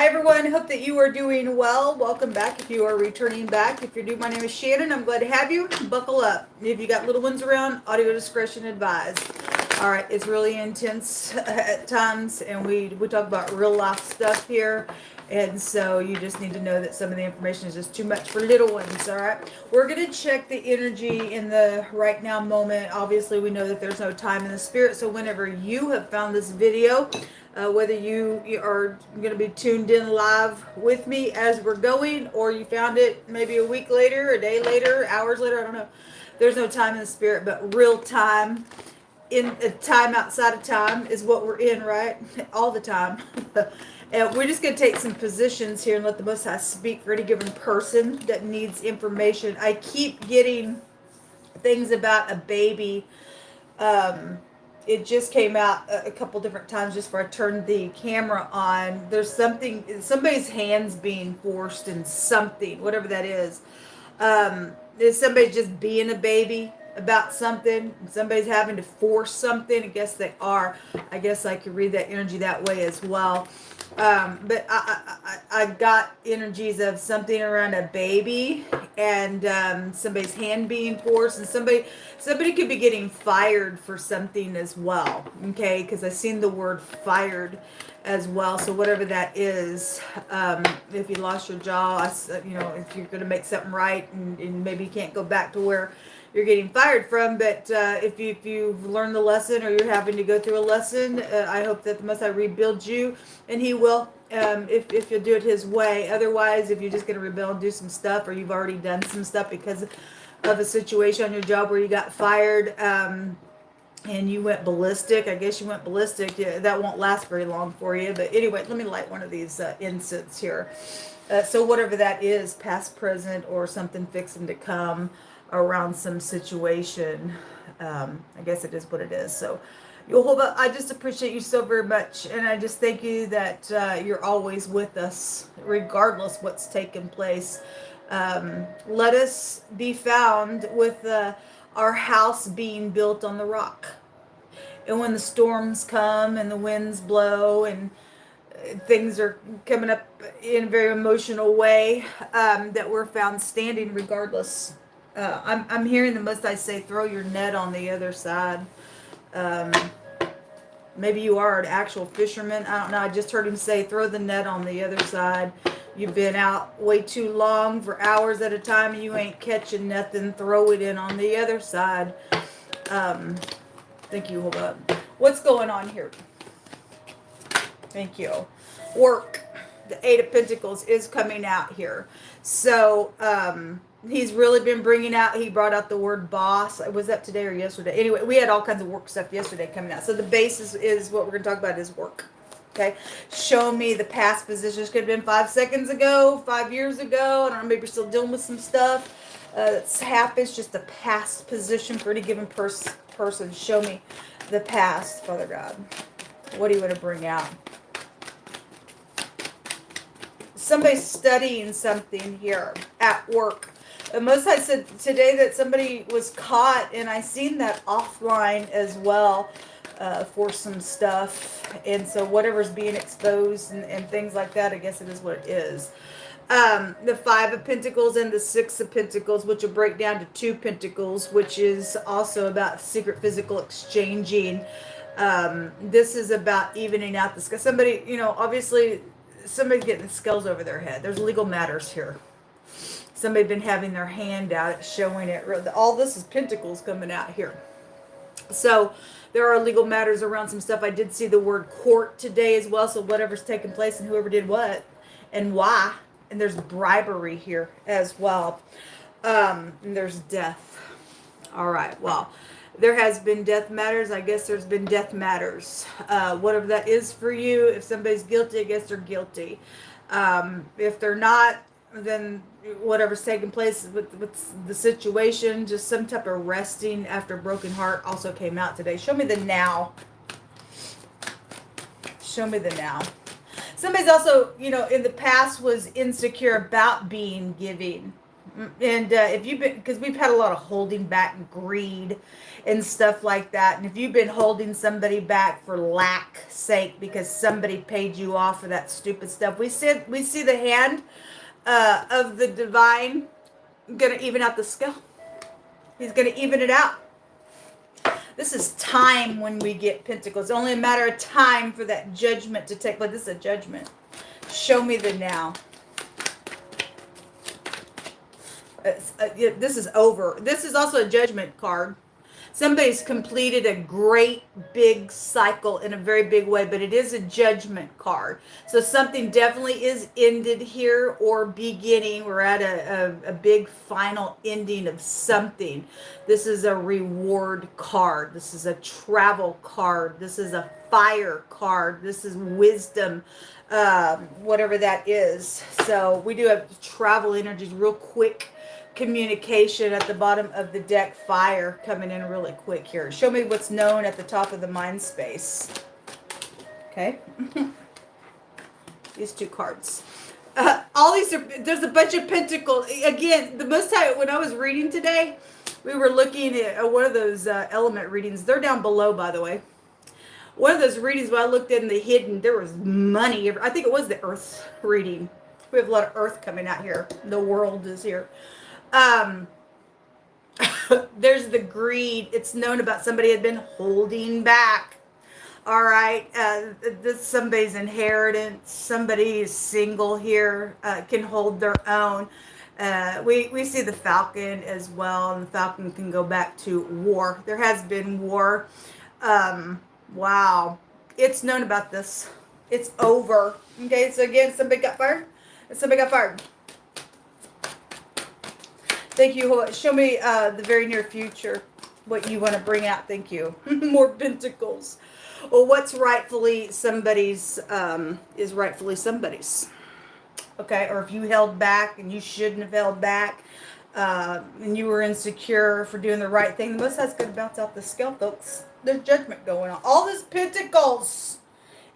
Hi everyone, hope that you are doing well. Welcome back if you are returning back. If you're new, my name is Shannon. I'm glad to have you. Buckle up. If you got little ones around, audio discretion advised. All right, it's really intense at times, and we talk about real life stuff here. And so you just need to know that some of the information is just too much for little ones, all right? We're going to check the energy in the right now moment. Obviously, we know that there's no time in the spirit, so whenever you have found this video, whether you are going to be tuned in live with me as we're going, or you found it maybe a week later, a day later, hours later, I don't know. There's no time in the spirit, but real time, in a time outside of time is what we're in, right? All the time. And we're just going to take some positions here and let the Most High speak for any given person that needs information. I keep getting things about a baby. It just came out a couple different times just before I turned the camera on. There's somebody's hands being forced in something, whatever that is. Is somebody just being a baby about something? Somebody's having to force something? I guess they are. I guess I could read that energy that way as well. But I got energies of something around a baby and somebody's hand being forced, and somebody could be getting fired for something as well. Okay, because I seen the word fired as well. So whatever that is, if you lost your job, if you're going to make something right, and maybe you can't go back to where you're getting fired from, but if you've learned the lesson, or you're having to go through a lesson, I hope that the Most High rebuilds you, and He will, if you'll do it His way. Otherwise, if you're just going to rebel and do some stuff, or you've already done some stuff because of a situation on your job where you got fired, and you went ballistic, I guess you went ballistic, that won't last very long for you. But anyway, let me light one of these incense here. So whatever that is, past, present, or something fixing to come around some situation, I guess it is what it is. So Jehovah, I just appreciate you so very much, and I just thank you that you're always with us regardless what's taking place. Let us be found with our house being built on the rock, and when the storms come and the winds blow and things are coming up in a very emotional way, that we're found standing regardless. I'm hearing the Most High say, throw your net on the other side. Maybe you are an actual fisherman. I don't know. I just heard him say, throw the net on the other side. You've been out way too long for hours at a time and you ain't catching nothing. Throw it in on the other side. Thank you. Hold up. What's going on here? Thank you. Work. The Eight of Pentacles is coming out here. So, he's really been bringing out, he brought out the word boss. Was that today or yesterday? Anyway, we had all kinds of work stuff yesterday coming out. So the basis is what we're going to talk about is work. Okay. Show me the past positions. Could have been 5 seconds ago, 5 years ago. I don't know, maybe you're still dealing with some stuff that's happened. It's just a past position for any given person. Show me the past, Father God. What do you want to bring out? Somebody's studying something here at work. The Most High said today that somebody was caught, and I seen that offline as well for some stuff. And so whatever's being exposed and things like that, I guess it is what it is. The Five of Pentacles and the Six of Pentacles, which will break down to Two Pentacles, which is also about secret physical exchanging. This is about evening out the sky. Somebody, obviously somebody's getting skulls over their head. There's legal matters here. Somebody's been having their hand out, it's showing it. All this is pentacles coming out here. So there are legal matters around some stuff. I did see the word court today as well. So whatever's taking place and whoever did what and why. And there's bribery here as well. And there's death. All right. Well, there has been death matters. I guess there's been death matters. Whatever that is for you. If somebody's guilty, I guess they're guilty. If they're not, then whatever's taking place with the situation, just some type of resting after a broken heart also came out today. Show me the now. Show me the now. Somebody's also, in the past was insecure about being giving. And if you've been, because we've had a lot of holding back, greed and stuff like that, and if you've been holding somebody back for lack sake because somebody paid you off for that stupid stuff, we see the hand of the divine gonna even out the scale. He's gonna even it out. This is time when we get pentacles. It's only a matter of time for that judgment to take place. This is a judgment. Show me the now. This is over. This is also a judgment card. Somebody's completed a great big cycle in a very big way, but it is a judgment card. So something definitely is ended here or beginning. We're at a big final ending of something. This is a reward card. This is a travel card. This is a fire card. This is wisdom, whatever that is. So we do have travel energies real quick. Communication at the bottom of the deck, fire coming in really quick here. Show me what's known at the top of the mind space. Okay. These two cards. All these are, there's a bunch of pentacles. Again, the most time when I was reading today, we were looking at one of those element readings. They're down below, by the way. One of those readings when I looked in the hidden, there was money. I think it was the earth reading. We have a lot of earth coming out here. The world is here. There's the greed. It's known about somebody had been holding back. All right. This somebody's inheritance. Somebody is single here, can hold their own. We see the falcon as well, and the falcon can go back to war. There has been war. Wow. It's known about this. It's over. Okay. So again, somebody got fired. Somebody got fired. Thank you. Show me the very near future, what you want to bring out. Thank you. More pentacles. Well, what's rightfully somebody's is rightfully somebody's. Okay, or if you held back and you shouldn't have held back, and you were insecure for doing the right thing, the Most High's going to bounce out the scale, folks. There's judgment going on. All this pentacles.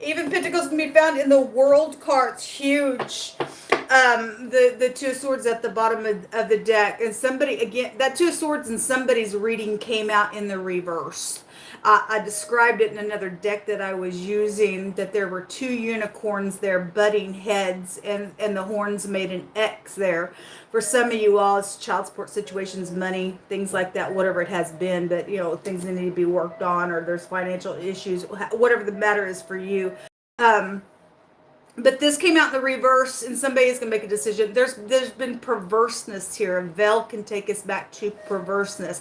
Even pentacles can be found in the world cards. Huge. The two of swords at the bottom of the deck, and somebody, again, that two of swords in somebody's reading came out in the reverse. I described it in another deck that I was using, that there were two unicorns there butting heads, and the horns made an X there. For some of you all, it's child support situations, money, things like that, whatever it has been, but you know, things that need to be worked on, or there's financial issues, whatever the matter is for you. But this came out in the reverse, and somebody is going to make a decision. There's been perverseness here. A veil can take us back to perverseness.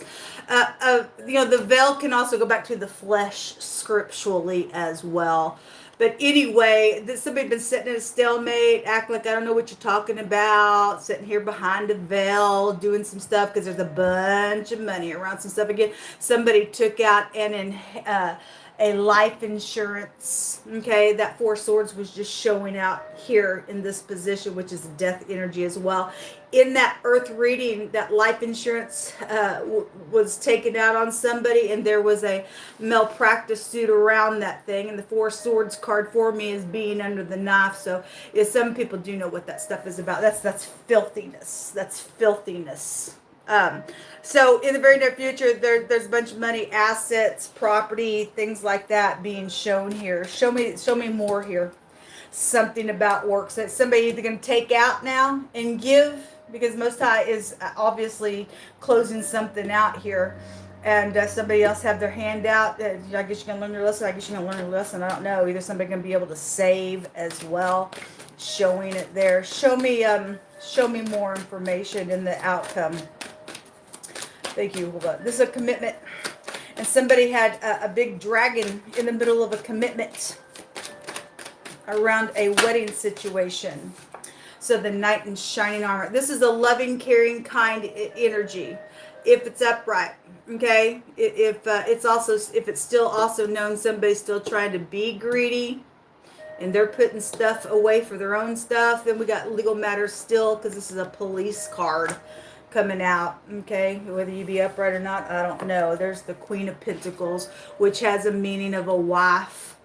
You know, the veil can also go back to the flesh scripturally as well. But anyway, somebody's been sitting in a stalemate, acting like I don't know what you're talking about, sitting here behind a veil, doing some stuff because there's a bunch of money around some stuff. Again, somebody took out a life insurance. Okay, that Four of Swords was just showing out here in this position, which is death energy as well. In that earth reading, that life insurance was taken out on somebody, and there was a malpractice suit around that thing, and the Four of Swords card for me is being under the knife. So yeah, some people do know what that stuff is about. That's filthiness. That's filthiness. So in the very near future, there's a bunch of money, assets, property, things like that being shown here. Show me more here. Something about work. So somebody either going to take out now and give, because Most High is obviously closing something out here, and somebody else have their hand out. I guess you're going to learn your lesson. I guess you're going to learn your lesson. I don't know. Either somebody going to be able to save as well. Showing it there. Show me more information in the outcome. Thank you. Hold on. This is a commitment. And somebody had a big dragon in the middle of a commitment around a wedding situation. So the knight in shining armor. This is a loving, caring, kind energy. If it's upright. Okay. If it's still also known somebody's still trying to be greedy, and they're putting stuff away for their own stuff, then we got legal matters still, because this is a police card coming out. Okay, whether you be upright or not, I don't know. There's the Queen of Pentacles, which has a meaning of a wife,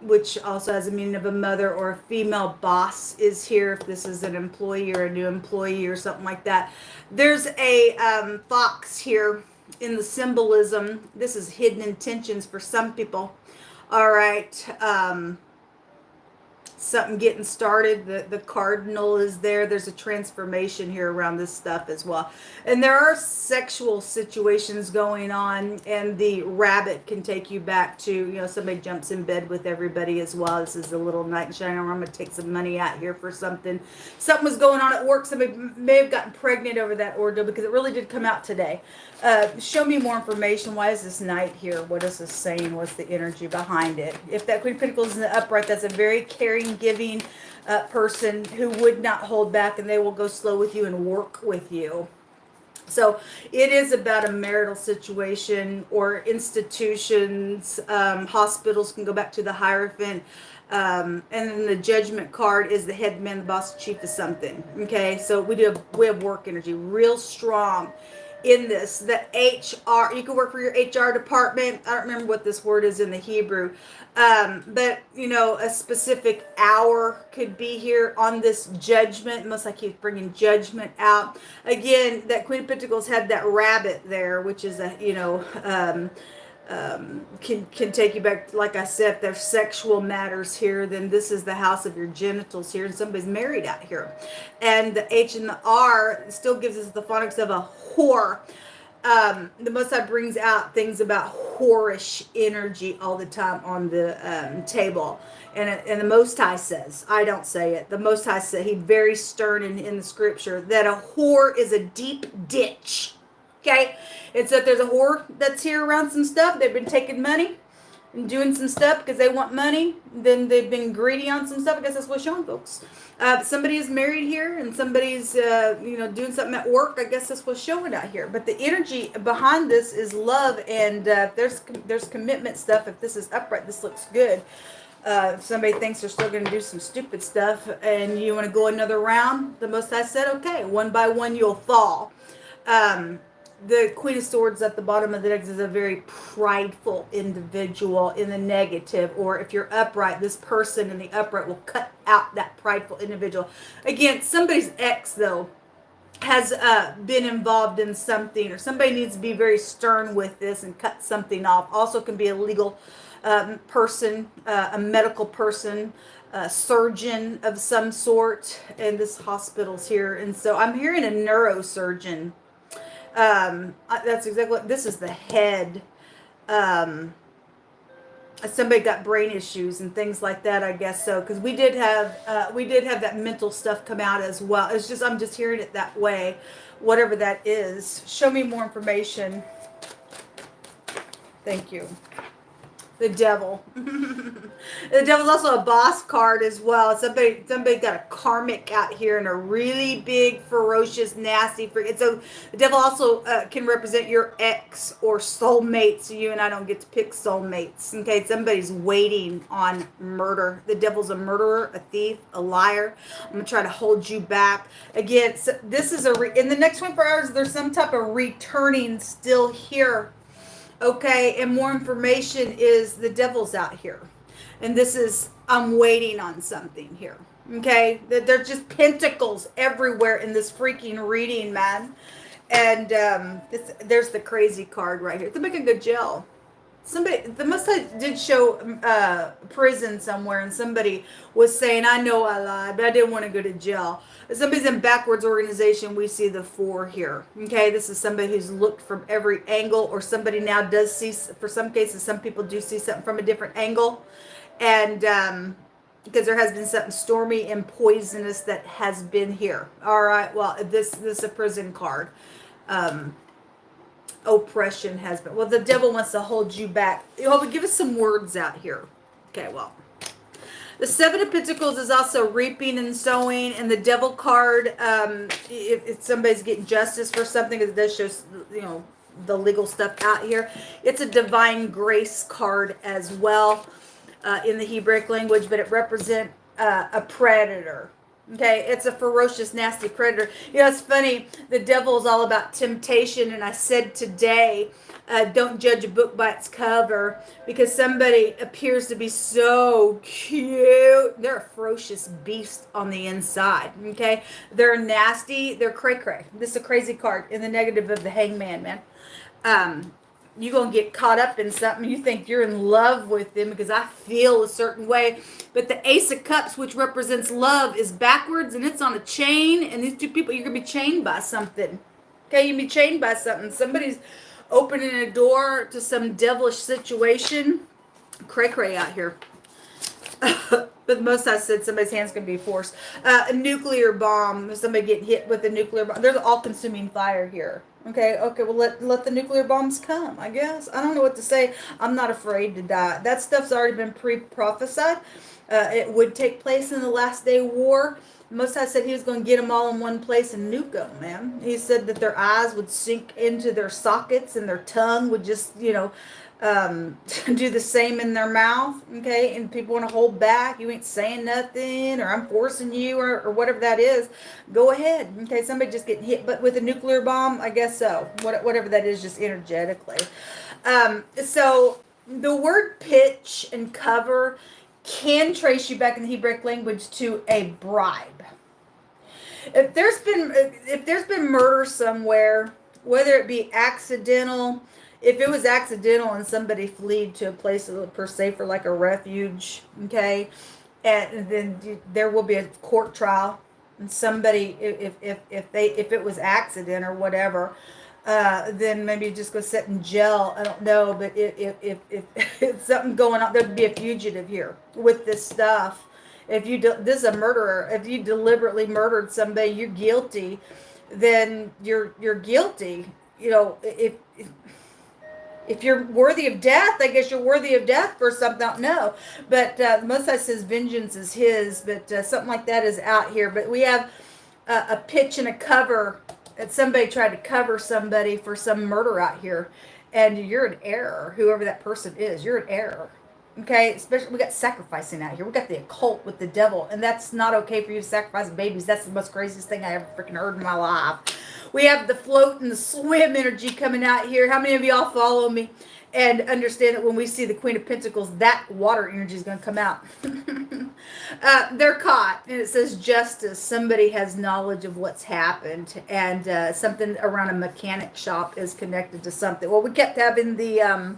which also has a meaning of a mother or a female boss is here, if this is an employee or a new employee or something like that. There's a fox here in the symbolism. This is hidden intentions for some people. All right. Something getting started. The cardinal is there. There's a transformation here around this stuff as well. And there are sexual situations going on, and the rabbit can take you back to, you know, somebody jumps in bed with everybody as well. This is a little knight in shining armor. I'm going to take some money out here for something. Something was going on at work. Somebody may have gotten pregnant over that ordeal, because it really did come out today. Show me more information. Why is this knight here? What is this saying? What's the energy behind it? If that Queen of Pentacles is in the upright, that's a very caring, giving person who would not hold back, and they will go slow with you and work with you. So it is about a marital situation or institutions. Hospitals can go back to the Hierophant. And then the Judgment card is the head man, the boss, the chief of something. Okay, so we have work energy real strong in this. The HR, you can work for your HR department. I don't remember what this word is in the Hebrew. But, you know, a specific hour could be here on this judgment. Most like he's bringing judgment out. Again, that Queen of Pentacles had that rabbit there, which is a, you know, can take you back, like I said, if there's sexual matters here, then this is the house of your genitals here, and somebody's married out here. And the H and the R still gives us the phonics of a whore. The Most High brings out things about whorish energy all the time on the table. And the Most High says, I don't say it, the Most High said, he's very stern in the scripture, that a whore is a deep ditch. Okay, and so if there's a whore that's here around some stuff, they've been taking money and doing some stuff because they want money, then they've been greedy on some stuff. I guess that's what's showing, folks. Somebody is married here, and somebody's you know, doing something at work. I guess that's what's showing out here. But the energy behind this is love, and there's commitment stuff. If this is upright, this looks good. If somebody thinks they're still going to do some stupid stuff and you want to go another round, the Most High said, okay, one by one you'll fall. The Queen of Swords at the bottom of the deck is a very prideful individual in the negative, or if you're upright, this person in the upright will cut out that prideful individual. Again, somebody's ex, though, has been involved in something, or somebody needs to be very stern with this and cut something off. Also can be a legal person, a medical person, a surgeon of some sort, and this hospital's here. And so I'm hearing a neurosurgeon. That's exactly what this is, the head. Somebody got brain issues and things like that, I guess so, because we did have that mental stuff come out as well. It's just, I'm just hearing it that way, whatever that is. Show me more information. Thank you. The devil. The devil's also a boss card as well. Somebody got a karmic out here, and a really big, ferocious, nasty freak. So the devil also can represent your ex or soulmate. So you and I don't get to pick soulmates. Okay, somebody's waiting on murder. The devil's a murderer, a thief, a liar. I'm gonna try to hold you back. Again, so this is in the next 24 hours. There's some type of returning still here. Okay, and more information is the devil's out here. And this is, I'm waiting on something here. Okay, there's just pentacles everywhere in this freaking reading, man. And there's the crazy card right here. It's make a good gel. Somebody, the Most High did show prison somewhere, and somebody was saying, I know I lied, but I didn't want to go to jail. If somebody's in backwards organization, we see the 4 here. Okay, this is somebody who's looked from every angle, or somebody now does see, for some cases, some people do see something from a different angle. And because there has been something stormy and poisonous that has been here. All right, well, this is a prison card. Oppression has been. Well, the devil wants to hold you back. Oh, give us some words out here. Okay, well. The 7 of Pentacles is also reaping and sowing, and the devil card, if somebody's getting justice for something, it does show, you know, the legal stuff out here. It's a divine grace card as well in the Hebraic language, but it represents a predator. Okay, it's a ferocious, nasty predator. You know, it's funny. The devil is all about temptation, and I said today, don't judge a book by its cover, because somebody appears to be so cute. They're a ferocious beast on the inside. Okay, they're nasty. They're cray cray. This is a crazy card in the negative of the Hangman, man. You're going to get caught up in something. You think you're in love with them because I feel a certain way. But the Ace of Cups, which represents love, is backwards and it's on a chain. And these two people, you're going to be chained by something. Okay, you'll be chained by something. Somebody's opening a door to some devilish situation. Cray cray out here. But most I said somebody's hand's going to be forced. A nuclear bomb. Somebody getting hit with a nuclear bomb. There's all-consuming fire here. Okay, well, let the nuclear bombs come, I guess. I don't know what to say. I'm not afraid to die. That stuff's already been pre-prophesied. It would take place in the last day war. Most I said he was going to get them all in one place and nuke them, man. He said that their eyes would sink into their sockets and their tongue would just, do the same in their mouth, okay? And people want to hold back. You ain't saying nothing, or I'm forcing you, or whatever that is. Go ahead, okay? Somebody just getting hit, but with a nuclear bomb, I guess so. Whatever that is, just energetically. So the word pitch and cover can trace you back in the Hebrew language to a bribe. If there's been murder somewhere, whether it be accidental. If it was accidental and somebody fled to a place per se for like a refuge, okay, and then there will be a court trial, and somebody, if it was accident or whatever, then maybe just go sit in jail. I don't know, but if it's something going on, there'd be a fugitive here with this stuff. If this is a murderer. If you deliberately murdered somebody, you're guilty. Then you're guilty. You know, if you're worthy of death, I guess you're worthy of death for something. I don't know. But most of it says vengeance is his, but something like that is out here. But we have a pitch and a cover. That somebody tried to cover somebody for some murder out here. And you're in error, whoever that person is. You're in error. Okay? Especially, we got sacrificing out here. We got the occult with the devil. And that's not okay for you to sacrifice babies. That's the most craziest thing I ever freaking heard in my life. We have the float and the swim energy coming out here. How many of y'all follow me and understand that when we see the Queen of Pentacles, that water energy is going to come out? They're caught, and it says justice. Somebody has knowledge of what's happened, and something around a mechanic shop is connected to something. Well, we kept having the...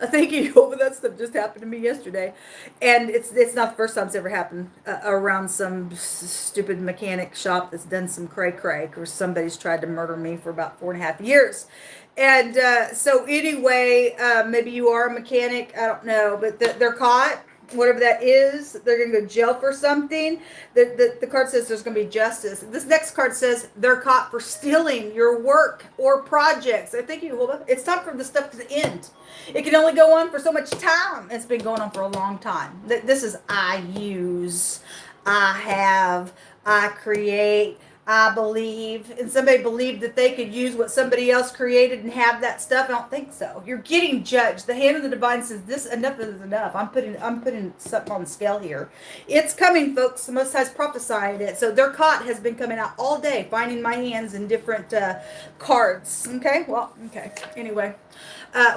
Thank you. But that stuff just happened to me yesterday, and it's not the first time it's ever happened around some stupid mechanic shop that's done some cray or somebody's tried to murder me for about 4.5 years. And so anyway, maybe you are a mechanic, I don't know, but they're caught. Whatever that is, they're going to go to jail for something. The card says there's going to be justice. This next card says they're caught for stealing your work or projects. I think it's time for the stuff to end. It can only go on for so much time. It's been going on for a long time. This is I use, I have, I create, I believe. And somebody believed that they could use what somebody else created and have that stuff. I don't think so. You're getting judged. The hand of the divine says this, enough is enough. I'm putting something on the scale here. It's coming, folks. The Most High's prophesying it. So their caught has been coming out all day, finding my hands in different cards. Okay? Well, okay. Anyway,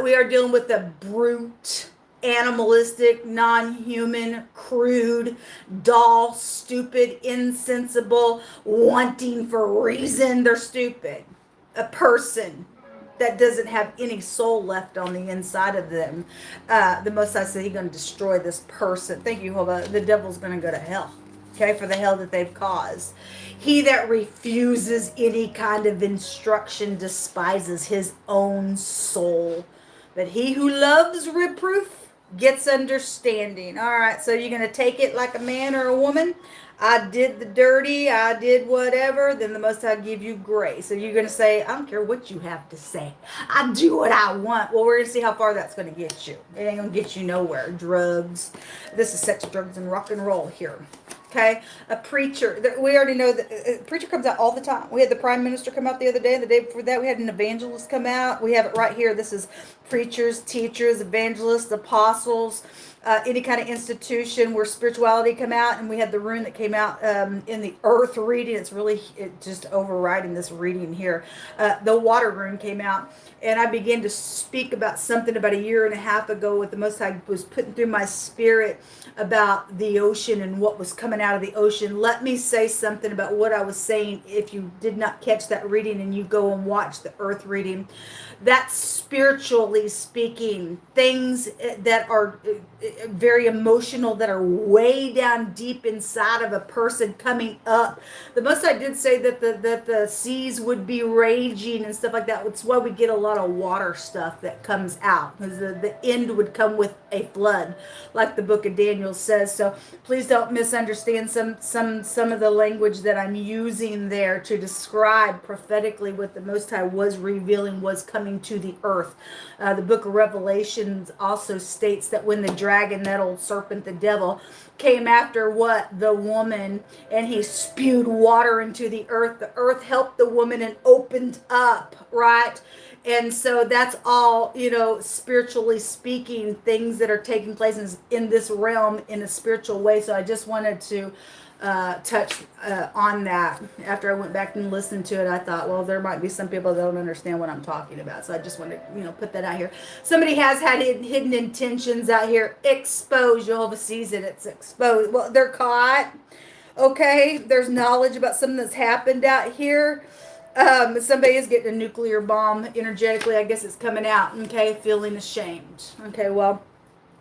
we are dealing with the brute, animalistic, non-human, crude, dull, stupid, insensible, wanting for reason. They're stupid. A person that doesn't have any soul left on the inside of them. The Most High said he's going to destroy this person. Thank you, Jehovah. The devil's going to go to hell. Okay, for the hell that they've caused. He that refuses any kind of instruction despises his own soul. But he who loves reproof gets understanding. All right, so you're going to take it like a man or a woman. I did the dirty, I did whatever, then the Most High give you grace. So you're going to say, I don't care what you have to say. I do what I want. Well, we're going to see how far that's going to get you. It ain't going to get you nowhere. Drugs. This is sex, drugs, and rock and roll here. Okay, a preacher. We already know that a preacher comes out all the time. We had the prime minister come out the other day. The day before that, we had an evangelist come out. We have it right here. This is preachers, teachers, evangelists, apostles, any kind of institution where spirituality come out, and we had the rune that came out in the earth reading. It's really just overriding this reading here. The water rune came out, and I began to speak about something about a year and a half ago with the Most High was putting through my spirit about the ocean and what was coming out of the ocean. Let me say something about what I was saying. If you did not catch that reading and you go and watch the earth reading, that's spiritually speaking, things that are very emotional, that are way down deep inside of a person coming up. The Most High did say that the seas would be raging and stuff like that. That's why we get a lot of water stuff that comes out, because the end would come with a flood, like the book of Daniel says. So please don't misunderstand some of the language that I'm using there to describe prophetically what the Most High was revealing was coming to the earth. The book of Revelations also states that when the dragon, that old serpent, the devil, came after what? The woman, and he spewed water into the earth helped the woman and opened up, right? And so that's all, spiritually speaking, things that are taking place in this realm in a spiritual way. So I just wanted to touch on that. After I went back and listened to it, I thought, well, there might be some people that don't understand what I'm talking about. So I just want to, put that out here. Somebody has had hidden intentions out here exposed. Jehovah sees it. It's exposed. Well, they're caught. Okay. There's knowledge about something that's happened out here. Somebody is getting a nuclear bomb energetically. I guess it's coming out. Okay. Feeling ashamed. Okay. Well,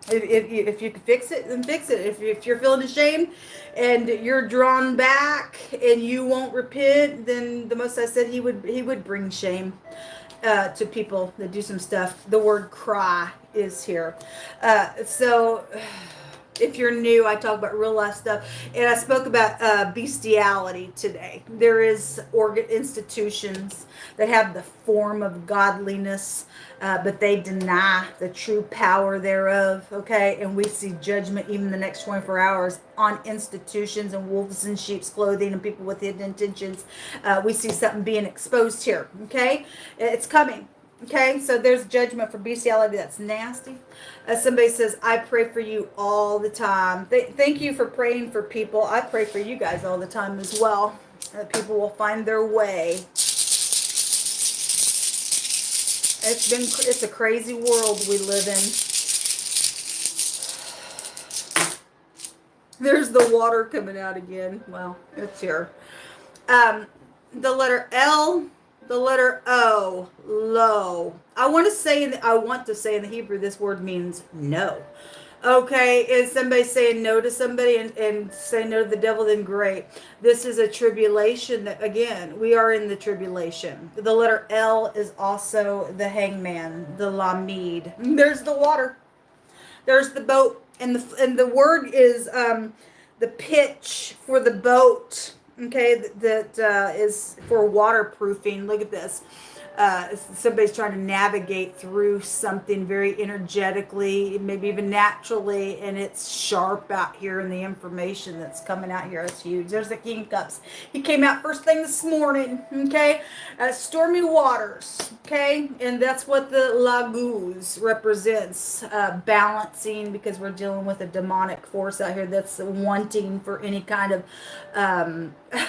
if you can fix it, then fix it. If you're feeling ashamed and you're drawn back and you won't repent, then the Most High said he would bring shame to people that do some stuff. The word cry is here. So if you're new, I talk about real life stuff, and I spoke about bestiality today. There is institutions that have the form of godliness, but they deny the true power thereof, okay? And we see judgment even the next 24 hours on institutions and wolves in sheep's clothing and people with hidden intentions. We see something being exposed here, okay? It's coming. Okay, so there's judgment for bestiality. That's nasty. Somebody says, I pray for you all the time. Thank you for praying for people. I pray for you guys all the time as well. That people will find their way. It's a crazy world we live in. There's the water coming out again. Well, it's here. The letter L. The letter O, low. I want to say in the Hebrew, this word means no. Okay, is somebody saying no to somebody and say no to the devil, then great. This is a tribulation that, again, we are in the tribulation. The letter L is also the hangman, the lamed. There's the water. There's the boat. And the word is the pitch for the boat. Okay, that is for waterproofing. Look at this. Somebody's trying to navigate through something very energetically, maybe even naturally, and it's sharp out here, and the information that's coming out here is huge. There's the King of Cups. He came out first thing this morning, okay? Stormy waters, okay? And that's what the Laguz represents, balancing, because we're dealing with a demonic force out here that's wanting for any kind of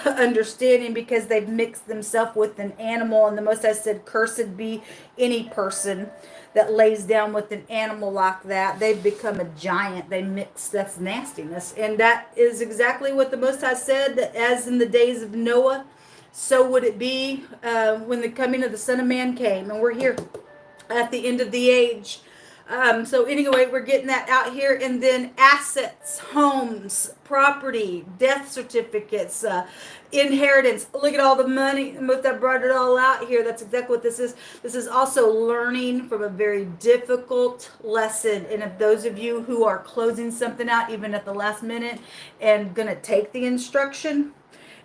understanding, because they've mixed themselves with an animal, and the Most High said, cursed be any person that lays down with an animal like that. They've become a giant. They mix. That's nastiness. And that is exactly what the Most High said, that as in the days of Noah, so would it be when the coming of the Son of Man came. And we're here at the end of the age. So anyway, we're getting that out here. And then assets, homes, property, death certificates, inheritance. Look at all the money. I brought it all out here. That's exactly what this is. This is also learning from a very difficult lesson. And if those of you who are closing something out, even at the last minute, and going to take the instruction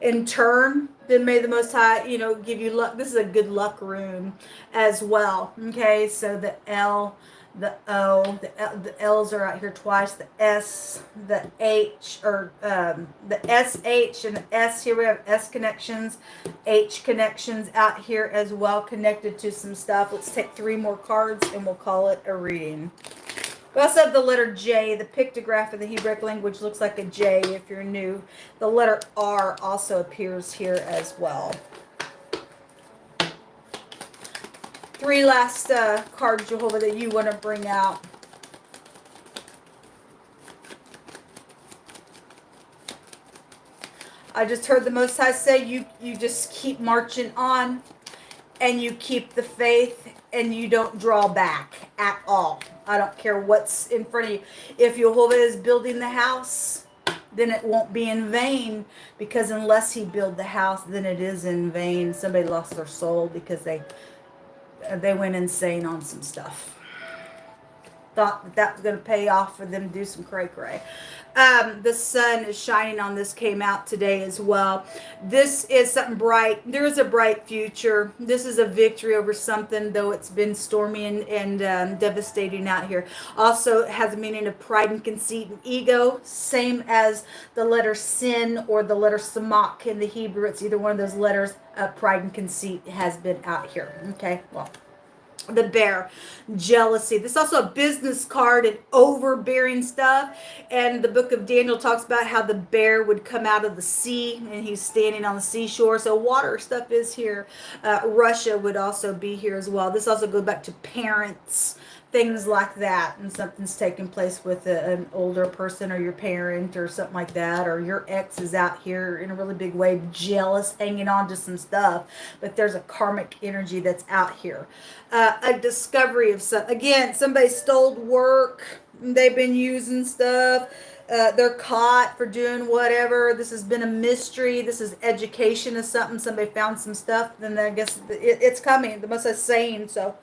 in turn, then may the Most High, give you luck. This is a good luck rune as well. Okay, so the L, the O, the L's are out here twice, the S, the H, or the SH and the S. Here we have S connections, H connections out here as well, connected to some stuff. Let's take 3 more cards and we'll call it a reading. We also have the letter J. The pictograph in the Hebraic language looks like a J if you're new. The letter R also appears here as well. Three last cards, Jehovah, that you want to bring out. I just heard the Most High say you just keep marching on and you keep the faith and you don't draw back at all. I don't care what's in front of you. If Jehovah is building the house, then it won't be in vain, because unless he build the house, then it is in vain. Somebody lost their soul because they went insane on some stuff. Thought that was going to pay off for them to do some cray-cray. The sun is shining on this, came out today as well. This is something bright. There is a bright future. This is a victory over something, though it's been stormy and devastating out here. Also has a meaning of pride and conceit and ego, same as the letter sin or the letter samak in the Hebrew. It's either one of those letters. Pride and conceit has been out here. Okay, well. The bear, jealousy. This is also a business card and overbearing stuff. And the book of Daniel talks about how the bear would come out of the sea and he's standing on the seashore. So water stuff is here. Russia would also be here as well. This also goes back to parents, things like that, and something's taking place with an older person or your parent or something like that, or your ex is out here in a really big way, jealous, hanging on to some stuff, but there's a karmic energy that's out here. A discovery of something. Again, somebody stole work, they've been using stuff, they're caught for doing whatever. This has been a mystery. This is education of something. Somebody found some stuff, then I guess it's coming. The Most High saying so.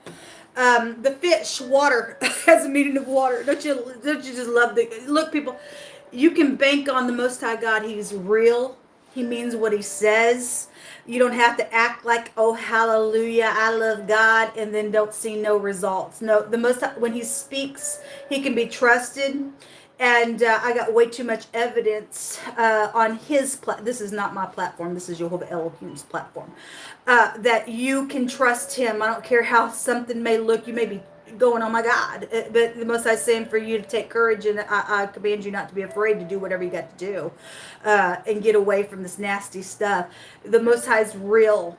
The fish, water, has a meaning of water. Don't you just love look, people, you can bank on the Most High God. He's real. He means what he says. You don't have to act like, oh, hallelujah, I love God, and then don't see no results. No, the Most High, when he speaks, he can be trusted. And I got way too much evidence on his this is not my platform. This is Jehovah Elohim's platform. That you can trust him. I don't care how something may look. You may be going, oh my God. But the Most High is saying for you to take courage, and I command you not to be afraid to do whatever you got to do. And get away from this nasty stuff. The Most High is real.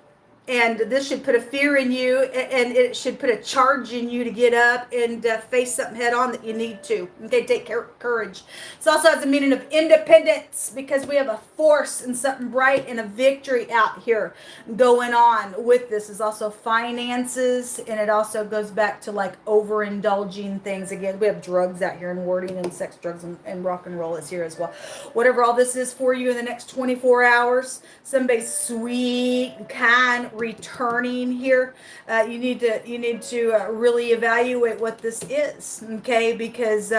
And this should put a fear in you, and it should put a charge in you to get up and face something head on that you need to. Okay, take courage. It also has a meaning of independence, because we have a force and something bright and a victory out here going on with this. Is also finances, and it also goes back to like overindulging things. Again, we have drugs out here, and wording and sex, drugs, and rock and roll is here as well. Whatever all this is for you in the next 24 hours, somebody sweet, kind, returning here. You need to really evaluate what this is, okay? Because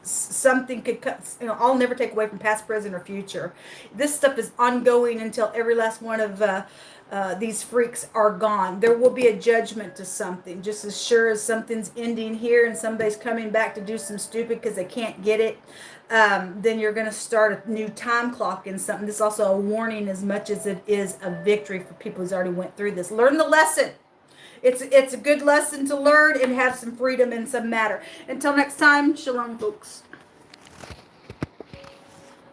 something could cut, I'll never take away from past, present, or future. This stuff is ongoing until every last one of these freaks are gone. There will be a judgment to something, just as sure as something's ending here and somebody's coming back to do some stupid because they can't get it. Then you're going to start a new time clock in something. This is also a warning as much as it is a victory for people who's already went through this. Learn the lesson. It's a good lesson to learn and have some freedom in some matter. Until next time, shalom, folks.